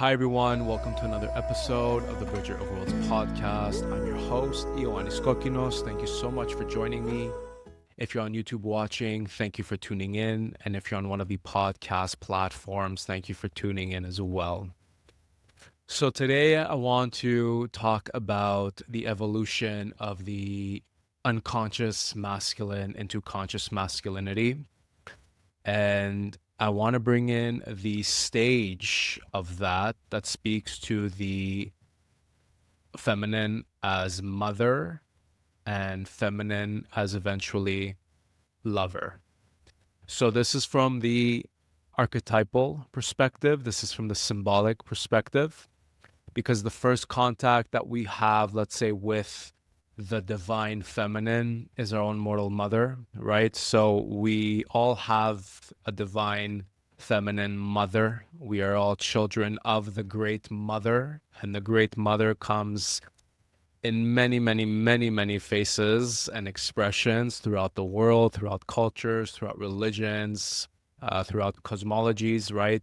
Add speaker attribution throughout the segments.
Speaker 1: Hi, everyone. Welcome to another episode of the Bridger of Worlds podcast. I'm your host, Ioannis Kokkinos. Thank you so much for joining me. If you're on YouTube watching, thank you for tuning in. And if you're on one of the podcast platforms, thank you for tuning in as well. So today I want to talk about the evolution of the unconscious masculine into conscious masculinity. And I want to bring in the stage of that speaks to the feminine as mother and feminine as eventually lover. So this is from the archetypal perspective. This is from the symbolic perspective, because the first contact that we have, let's say, with the divine feminine is our own mortal mother, right? So we all have a divine feminine mother. We are all children of the great mother, and the great mother comes in many faces and expressions throughout the world, throughout cultures, throughout religions, throughout cosmologies, right?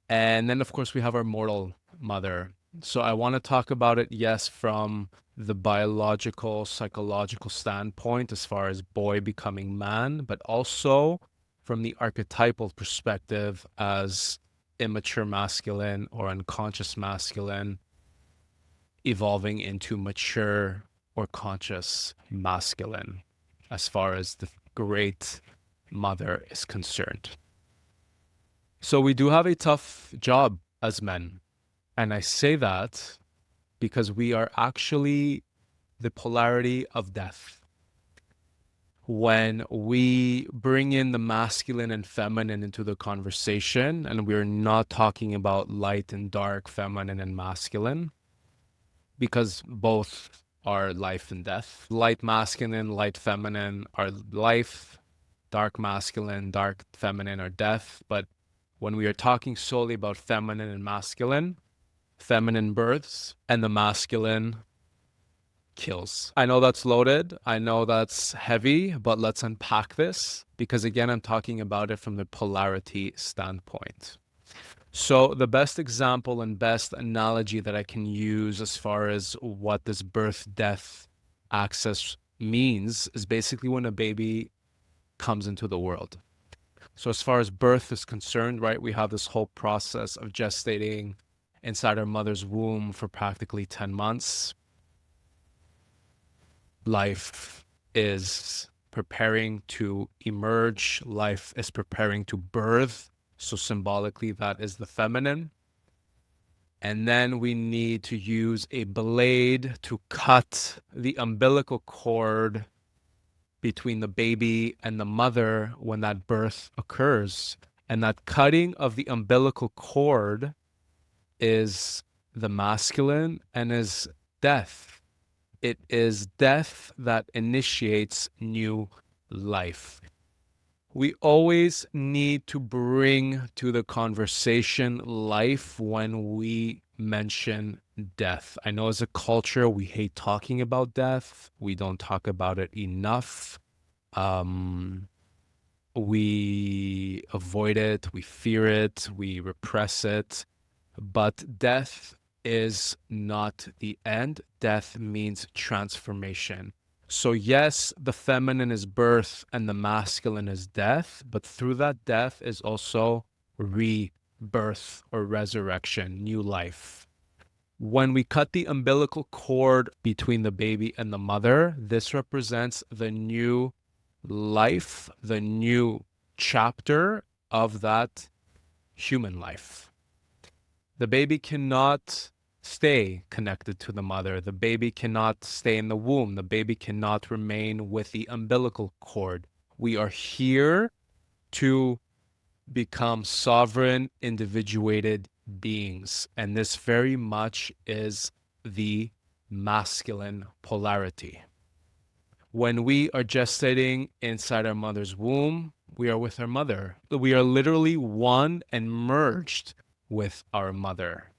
Speaker 1: And then, of course, we have our mortal mother. So I want to talk about it, yes, from the biological, psychological standpoint as far as boy becoming man, but also from the archetypal perspective as immature masculine or unconscious masculine evolving into mature or conscious masculine as far as the great mother is concerned. So we do have a tough job as men. And I say that because we are actually the polarity of death. When we bring in the masculine and feminine into the conversation, and we're not talking about light and dark, feminine and masculine, because both are life and death. Light masculine, light feminine are life, dark masculine, dark feminine are death. But when we are talking solely about feminine and masculine, feminine births and the masculine kills. I know that's loaded. I know that's heavy, but let's unpack this because, again, I'm talking about it from the polarity standpoint. So the best example and best analogy that I can use as far as what this birth-death axis means is basically when a baby comes into the world. So as far as birth is concerned, right, we have this whole process of gestating inside our mother's womb for practically 10 months. Life is preparing to emerge. Life is preparing to birth. So symbolically, that is the feminine. And then we need to use a blade to cut the umbilical cord between the baby and the mother when that birth occurs. And that cutting of the umbilical cord is the masculine and is death. It is death that initiates new life. We always need to bring to the conversation life when we mention death. I know as a culture, we hate talking about death. We don't talk about it enough. We avoid it, we fear it, we repress it. But death is not the end. Death means transformation. So yes, the feminine is birth and the masculine is death, but through that death is also rebirth or resurrection, new life. When we cut the umbilical cord between the baby and the mother, this represents the new life, the new chapter of that human life. The baby cannot stay connected to the mother. The baby cannot stay in the womb. The baby cannot remain with the umbilical cord. We are here to become sovereign, individuated beings. And this very much is the masculine polarity. When we are gestating inside our mother's womb, we are with our mother. We are literally one and merged with our mother.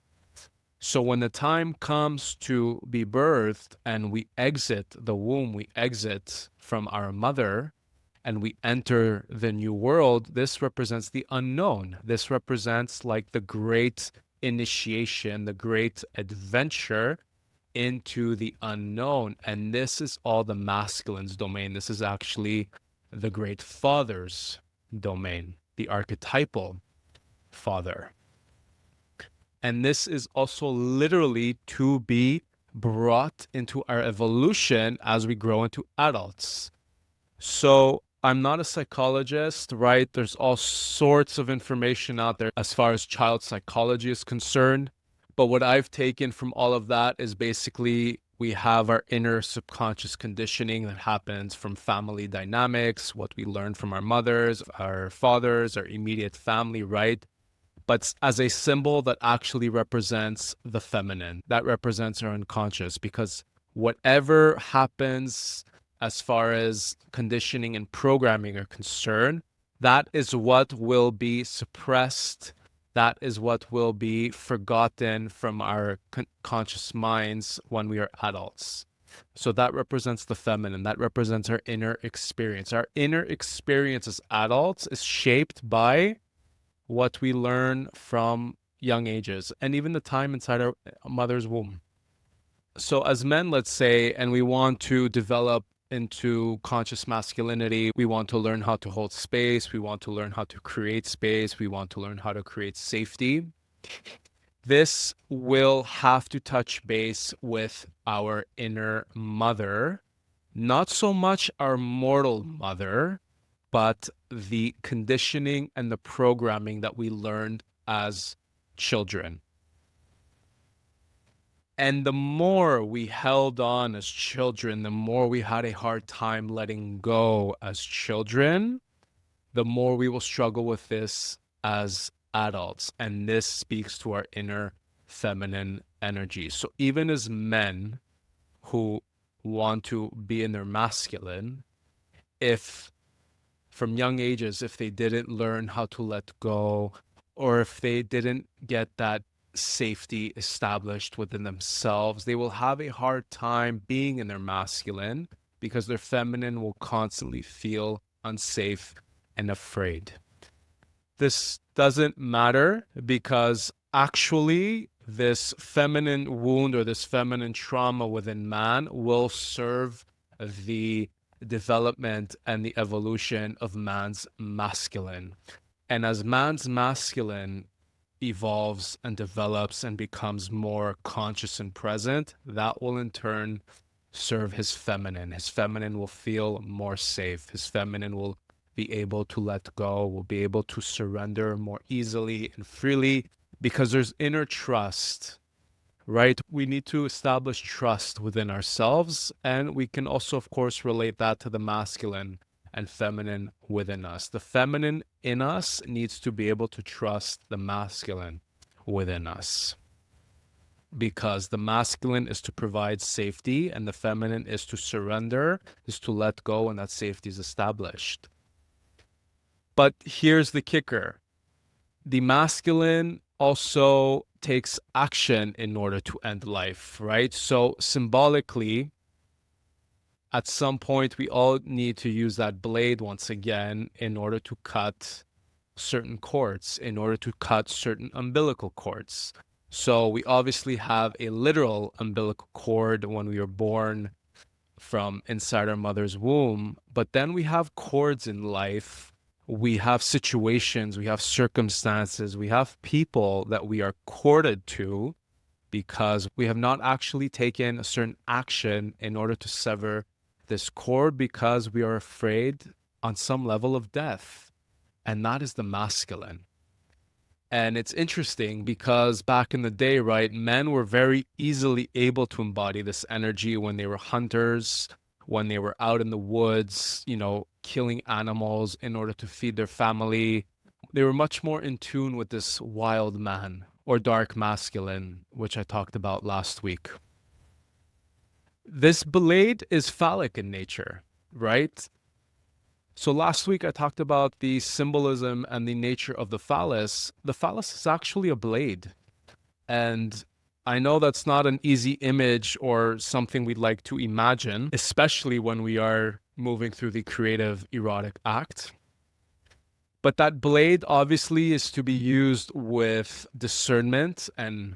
Speaker 1: So when the time comes to be birthed and we exit the womb, we exit from our mother, and we enter the new world, this represents the unknown. This represents like the great initiation, the great adventure into the unknown. And this is all the masculine's domain. This is actually the great father's domain, the archetypal father. And this is also literally to be brought into our evolution as we grow into adults. So I'm not a psychologist, right? There's all sorts of information out there as far as child psychology is concerned. But what I've taken from all of that is basically we have our inner subconscious conditioning that happens from family dynamics, what we learn from our mothers, our fathers, our immediate family, right? But as a symbol that actually represents the feminine, that represents our unconscious, because whatever happens as far as conditioning and programming are concerned, that is what will be suppressed. That is what will be forgotten from our conscious minds when we are adults. So that represents the feminine. That represents our inner experience. Our inner experience as adults is shaped by what we learn from young ages and even the time inside our mother's womb. So as men, let's say, and we want to develop into conscious masculinity, we want to learn how to hold space, we want to learn how to create space, we want to learn how to create safety. This will have to touch base with our inner mother, not so much our mortal mother, but the conditioning and the programming that we learned as children. And the more we held on as children, the more we had a hard time letting go as children, the more we will struggle with this as adults. And this speaks to our inner feminine energy. So even as men who want to be in their masculine, if from young ages, if they didn't learn how to let go, or if they didn't get that safety established within themselves, they will have a hard time being in their masculine because their feminine will constantly feel unsafe and afraid. This doesn't matter because actually this feminine wound or this feminine trauma within man will serve the development and the evolution of man's masculine. And as man's masculine evolves and develops and becomes more conscious and present, that will in turn serve his feminine. His feminine will feel more safe. His feminine will be able to let go, will be able to surrender more easily and freely because there's inner trust, right? We need to establish trust within ourselves, and we can also, of course, relate that to the masculine and feminine within us. The feminine in us needs to be able to trust the masculine within us because the masculine is to provide safety and the feminine is to surrender, is to let go, and that safety is established. But here's the kicker. The masculine also takes action in order to end life, right? So symbolically, at some point, we all need to use that blade once again in order to cut certain cords, in order to cut certain umbilical cords. So we obviously have a literal umbilical cord when we are born from inside our mother's womb, but then we have cords in life. We have situations, we have circumstances, we have people that we are corded to because we have not actually taken a certain action in order to sever this cord because we are afraid on some level of death. And that is the masculine. And it's interesting because back in the day, right, men were very easily able to embody this energy when they were hunters, when they were out in the woods, killing animals in order to feed their family. They were much more in tune with this wild man or dark masculine, which I talked about last week. This blade is phallic in nature, right? So last week I talked about the symbolism and the nature of the phallus. The phallus is actually a blade. And I know that's not an easy image or something we'd like to imagine, especially when we are moving through the creative erotic act. But that blade obviously is to be used with discernment and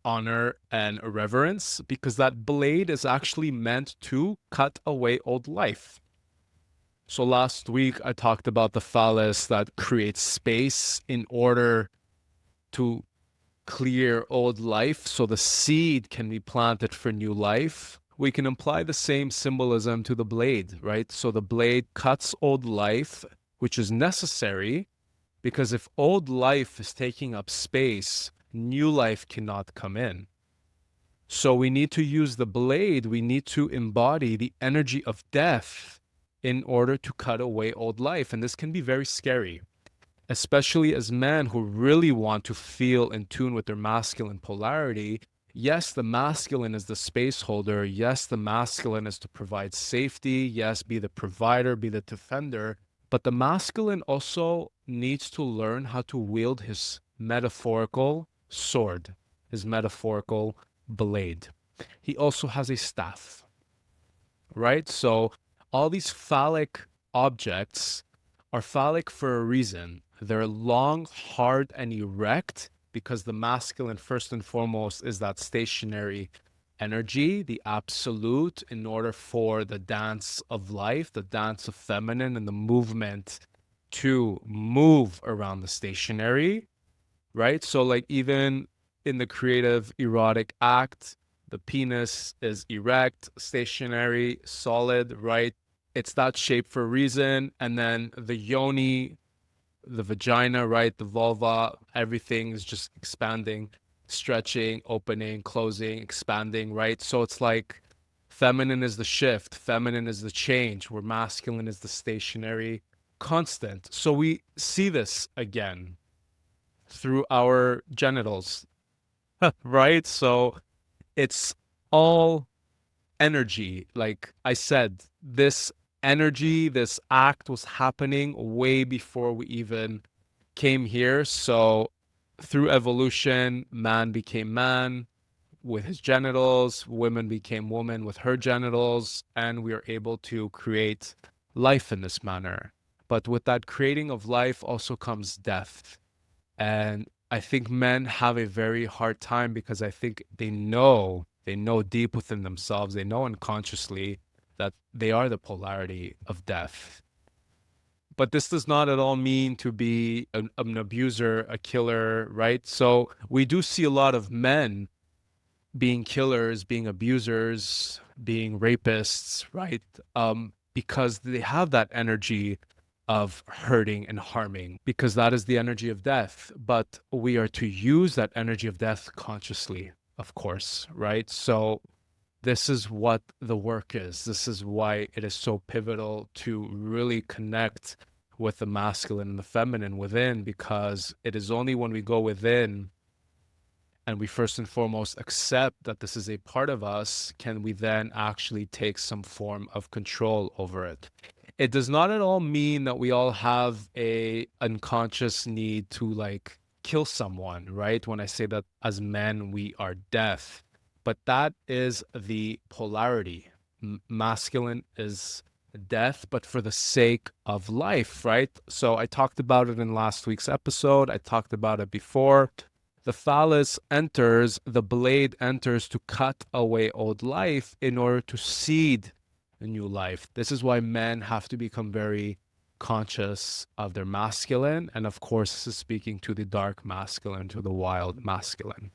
Speaker 1: honor and reverence, because that blade is actually meant to cut away old life. So last week I talked about the phallus that creates space in order to clear old life so the seed can be planted for new life. We can apply the same symbolism to the blade, right? So the blade cuts old life, which is necessary, because if old life is taking up space, new life cannot come in. So we need to use the blade, we need to embody the energy of death in order to cut away old life. And this can be very scary, especially as men who really want to feel in tune with their masculine polarity. Yes, the masculine is the space holder. Yes, the masculine is to provide safety. Yes, be the provider, be the defender. But the masculine also needs to learn how to wield his metaphorical sword, his metaphorical blade. He also has a staff, right? So all these phallic objects are phallic for a reason. They're long, hard, and erect because the masculine, first and foremost, is that stationary energy, the absolute, in order for the dance of life, the dance of feminine, and the movement to move around the stationary, right? So, like, even in the creative erotic act, the penis is erect, stationary, solid, right? It's that shape for a reason. And then the yoni, the vagina, right? The vulva, everything is just expanding, stretching, opening, closing, expanding, right? So it's like feminine is the shift, feminine is the change, where masculine is the stationary constant. So we see this again through our genitals, right? So it's all energy. Like I said, this energy, this act was happening way before we even came here. So through evolution, man became man with his genitals, women became woman with her genitals, and we are able to create life in this manner. But with that creating of life also comes death. And I think men have a very hard time because I think they know deep within themselves, they know unconsciously that they are the polarity of death. But this does not at all mean to be an abuser, a killer, right? So we do see a lot of men being killers, being abusers, being rapists, right? Because they have that energy of hurting and harming, because that is the energy of death. But we are to use that energy of death consciously, of course, right? So this is what the work is. This is why it is so pivotal to really connect with the masculine and the feminine within, because it is only when we go within and we first and foremost accept that this is a part of us, can we then actually take some form of control over it. It does not at all mean that we all have a unconscious need to like kill someone, right? When I say that as men we are death, but that is the polarity. Masculine is death, but for the sake of life, right? So I talked about it in last week's episode. I talked about it before. The phallus enters, the blade enters to cut away old life in order to seed a new life. This is why men have to become very conscious of their masculine. And of course, this is speaking to the dark masculine, to the wild masculine.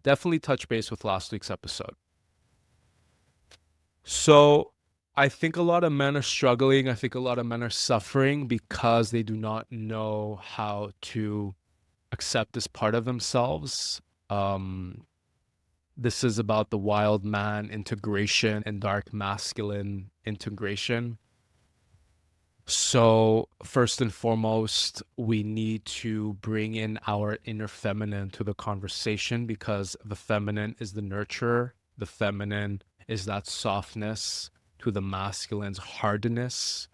Speaker 1: Definitely touch base with last week's episode. So I think a lot of men are struggling. I think a lot of men are suffering because they do not know how to accept this part of themselves. This is about the wild man integration and dark masculine integration. So, first and foremost, we need to bring in our inner feminine to the conversation, because the feminine is the nurturer. The feminine is that softness to the masculine's hardness.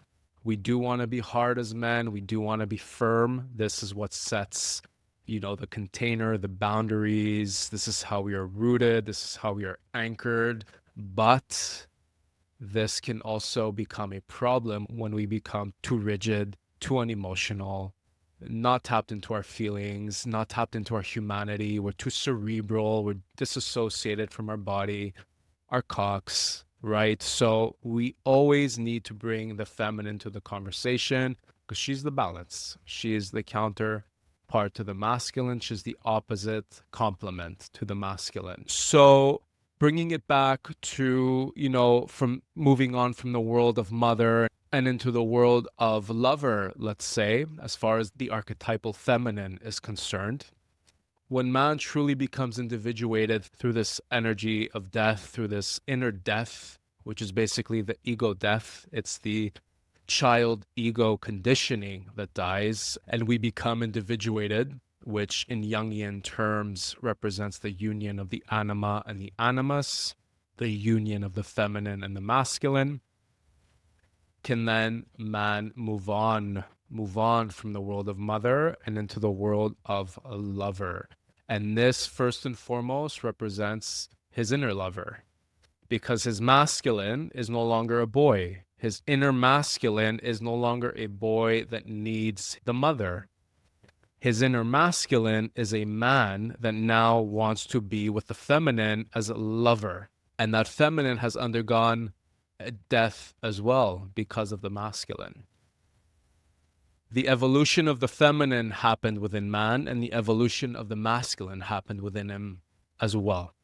Speaker 1: We do want to be hard as men. We do want to be firm. This is what sets, the container, the boundaries. This is how we are rooted. This is how we are anchored. But this can also become a problem when we become too rigid, too unemotional, not tapped into our feelings, not tapped into our humanity. We're too cerebral, we're disassociated from our body, our cocks, right? So we always need to bring the feminine to the conversation because she's the balance. She is the counterpart to the masculine. She's the opposite complement to the masculine. So bringing it back to, from moving on from the world of mother and into the world of lover, let's say, as far as the archetypal feminine is concerned, when man truly becomes individuated through this energy of death, through this inner death, which is basically the ego death, it's the child ego conditioning that dies, and we become individuated, which in Jungian terms represents the union of the anima and the animus, the union of the feminine and the masculine. Can then man move on from the world of mother and into the world of a lover. And this first and foremost represents his inner lover, because his masculine is no longer a boy. His inner masculine is no longer a boy that needs the mother. His inner masculine is a man that now wants to be with the feminine as a lover. And that feminine has undergone a death as well because of the masculine. The evolution of the feminine happened within man, and the evolution of the masculine happened within him as well.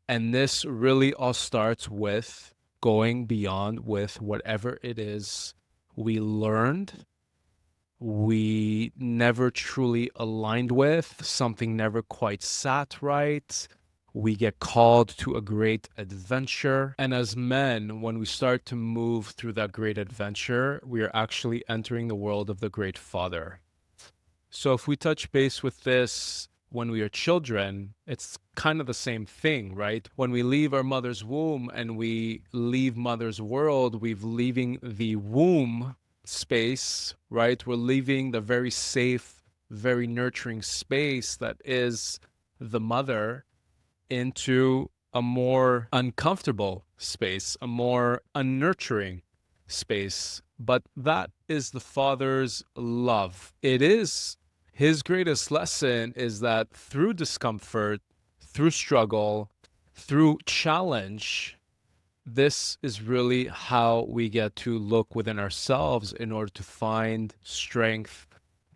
Speaker 1: And this really all starts with going beyond with whatever it is we learned, we never truly aligned with, something never quite sat right. We get called to a great adventure. And as men, when we start to move through that great adventure, we are actually entering the world of the great father. So if we touch base with this when we are children, it's kind of the same thing, right? When we leave our mother's womb and we leave mother's world, we're leaving the womb space, right? We're leaving the very safe, very nurturing space that is the mother into a more uncomfortable space, a more unnurturing space. But that is the father's love. It is his greatest lesson, is that through discomfort, through struggle, through challenge, this is really how we get to look within ourselves in order to find strength,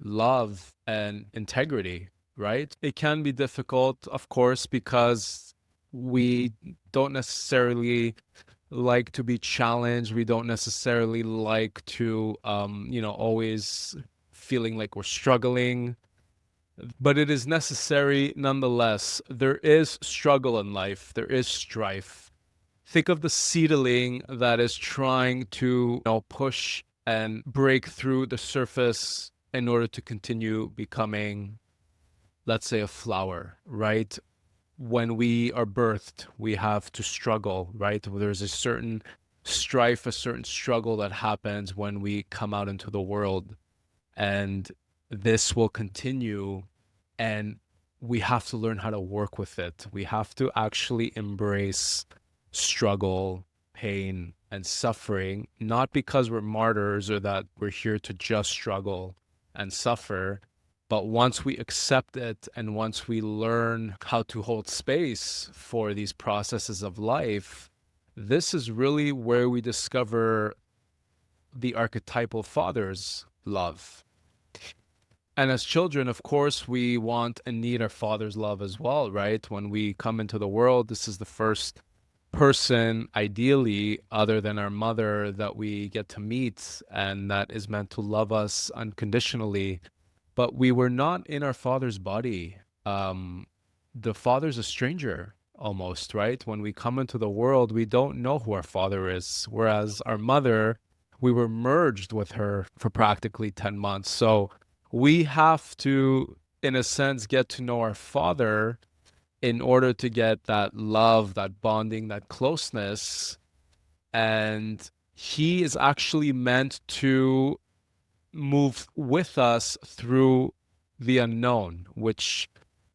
Speaker 1: love, and integrity, right? It can be difficult, of course, because we don't necessarily like to be challenged. We don't necessarily like to, always feeling like we're struggling. But it is necessary nonetheless. There is struggle in life. There is strife. Think of the seedling that is trying to, push and break through the surface in order to continue becoming, let's say, a flower, right? When we are birthed, we have to struggle, right? There's a certain strife, a certain struggle that happens when we come out into the world. And this will continue, and we have to learn how to work with it. We have to actually embrace struggle, pain, and suffering, not because we're martyrs or that we're here to just struggle and suffer, but once we accept it and once we learn how to hold space for these processes of life, this is really where we discover the archetypal father's love. And as children, of course, we want and need our father's love as well, right? When we come into the world, this is the first person, ideally, other than our mother, that we get to meet, and that is meant to love us unconditionally. But we were not in our father's body. The father's a stranger almost, right? When we come into the world, we don't know who our father is. Whereas our mother, we were merged with her for practically 10 months. So we have to, in a sense, get to know our father in order to get that love, that bonding, that closeness. And he is actually meant to move with us through the unknown, which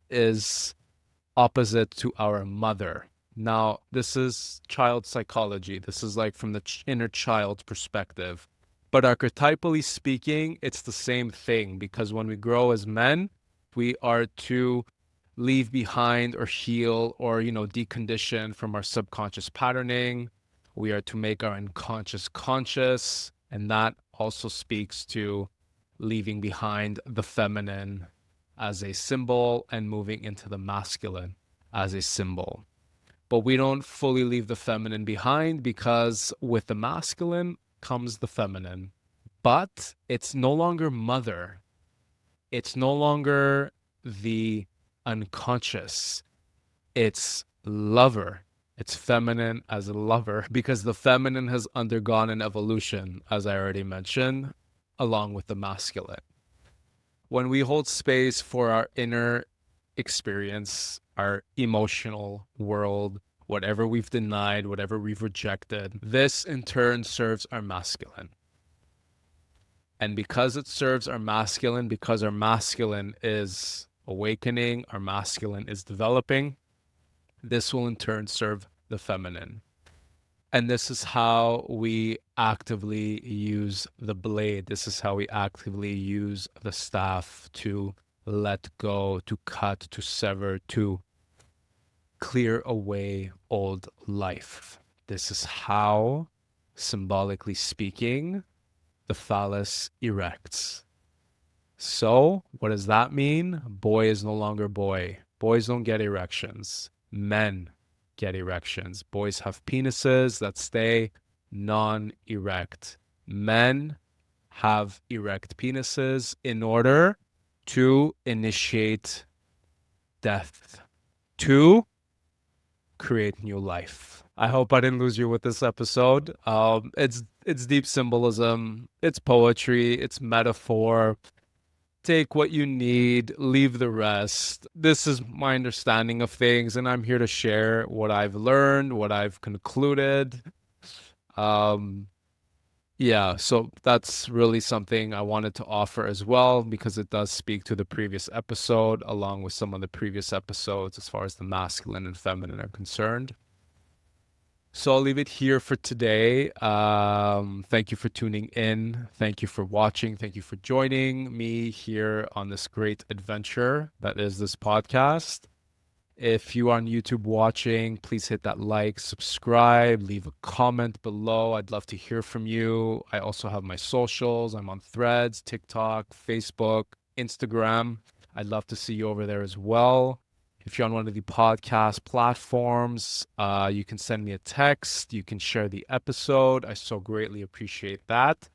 Speaker 1: is opposite to our mother, Now, this is child psychology. This is like from the inner child perspective. But archetypally speaking, it's the same thing, because when we grow as men, we are to leave behind or heal or, decondition from our subconscious patterning. We are to make our unconscious conscious. And that also speaks to leaving behind the feminine as a symbol and moving into the masculine as a symbol. But we don't fully leave the feminine behind, because with the masculine comes the feminine. But it's no longer mother. It's no longer the unconscious. It's lover. It's feminine as a lover, because the feminine has undergone an evolution, as I already mentioned, along with the masculine. When we hold space for our inner experience, our emotional world, whatever we've denied, whatever we've rejected, this in turn serves our masculine. And because it serves our masculine, because our masculine is awakening, our masculine is developing, this will in turn serve the feminine. And this is how we actively use the blade. This is how we actively use the staff to let go, to cut, to sever, to clear away old life. This is how, symbolically speaking, the phallus erects. So, what does that mean? Boy is no longer boy. Boys don't get erections. Men get erections. Boys have penises that stay non-erect. Men have erect penises in order to initiate death, to create new life. I hope I didn't lose you with this episode. It's deep symbolism, it's poetry, it's metaphor. Take what you need, leave the rest. This is my understanding of things, and I'm here to share what I've learned, what I've concluded. Um, yeah, so that's really something I wanted to offer as well, because it does speak to the previous episode, along with some of the previous episodes as far as the masculine and feminine are concerned. So I'll leave it here for today. Thank you for tuning in. Thank you for watching. Thank you for joining me here on this great adventure that is this podcast. If you are on YouTube watching, please hit that like, subscribe, leave a comment below. I'd love to hear from you. I also have my socials. I'm on Threads, TikTok, Facebook, Instagram. I'd love to see you over there as well. If you're on one of the podcast platforms, you can send me a text. You can share the episode. I so greatly appreciate that.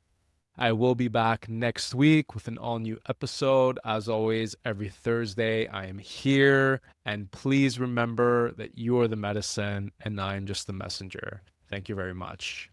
Speaker 1: I will be back next week with an all-new episode. As always, every Thursday, I am here. And please remember that you are the medicine and I am just the messenger. Thank you very much.